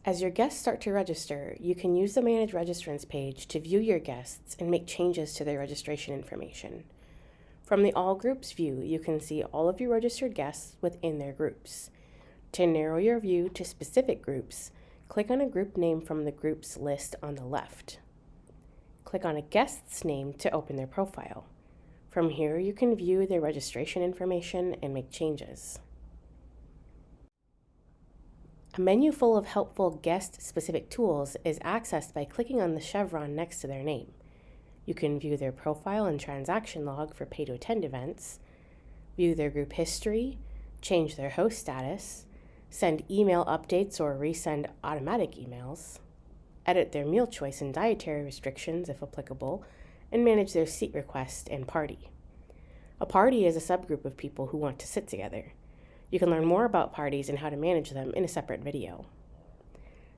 As your guests start to register, you can use the Manage Registrants page to view your guests and make changes to their registration information. From the All Groups view, you can see all of your registered guests within their groups. To narrow your view to specific groups, click on a group name from the groups list on the left. Click on a guest's name to open their profile. From here, you can view their registration information and make changes. A menu full of helpful guest-specific tools is accessed by clicking on the chevron next to their name. You can view their profile and transaction log for pay-to-attend events, view their group history, change their host status, send email updates or resend automatic emails, edit their meal choice and dietary restrictions if applicable, and manage their seat request and party. A party is a subgroup of people who want to sit together. You can learn more about parties and how to manage them in a separate video.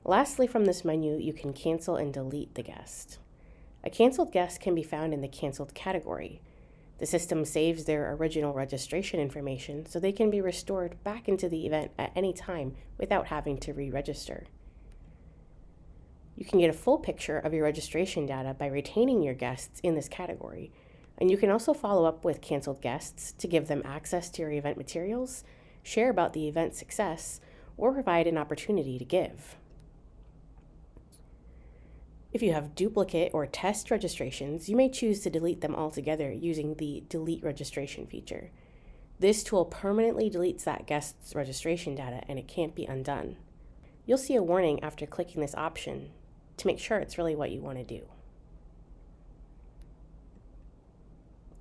Lastly, from this menu, you can cancel and delete the guest. A canceled guest can be found in the canceled category. The system saves their original registration information so they can be restored back into the event at any time without having to re-register. You can get a full picture of your registration data by retaining your guests in this category, and you can also follow up with canceled guests to give them access to your event materials, share about the event's success, or provide an opportunity to give. If you have duplicate or test registrations, you may choose to delete them altogether using the Delete Registration feature. This tool permanently deletes that guest's registration data and it can't be undone. You'll see a warning after clicking this option to make sure it's really what you want to do.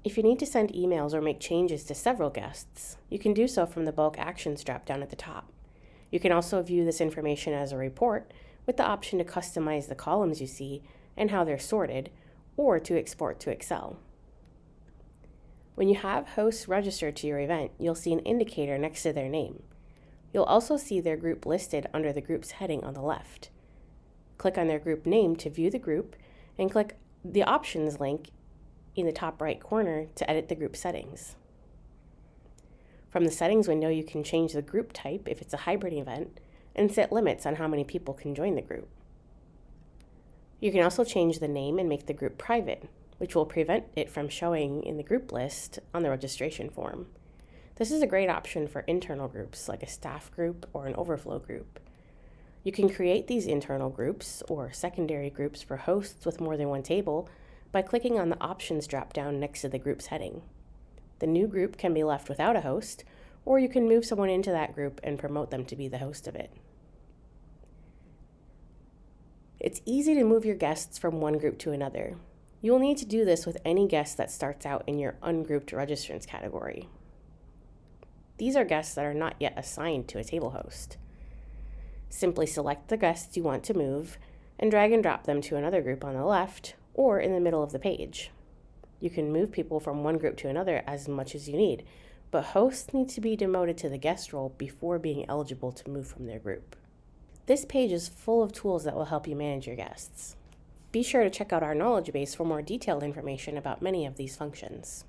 If you need to send emails or make changes to several guests, you can do so from the Bulk Actions drop-down at the top. You can also view this information as a report with the option to customize the columns you see and how they're sorted, or to export to Excel. When you have hosts registered to your event, you'll see an indicator next to their name. You'll also see their group listed under the group's heading on the left. Click on their group name to view the group, and click the Options link in the top right corner to edit the group settings. From the settings window, you can change the group type if it's a hybrid event and set limits on how many people can join the group. You can also change the name and make the group private, which will prevent it from showing in the group list on the registration form. This is a great option for internal groups like a staff group or an overflow group. You can create these internal groups or secondary groups for hosts with more than one table by clicking on the Options drop-down next to the group's heading. The new group can be left without a host, or you can move someone into that group and promote them to be the host of it. It's easy to move your guests from one group to another. You will need to do this with any guest that starts out in your ungrouped registrants category. These are guests that are not yet assigned to a table host. Simply select the guests you want to move and drag and drop them to another group on the left or in the middle of the page. You can move people from one group to another as much as you need, but hosts need to be demoted to the guest role before being eligible to move from their group. This page is full of tools that will help you manage your guests. Be sure to check out our knowledge base for more detailed information about many of these functions.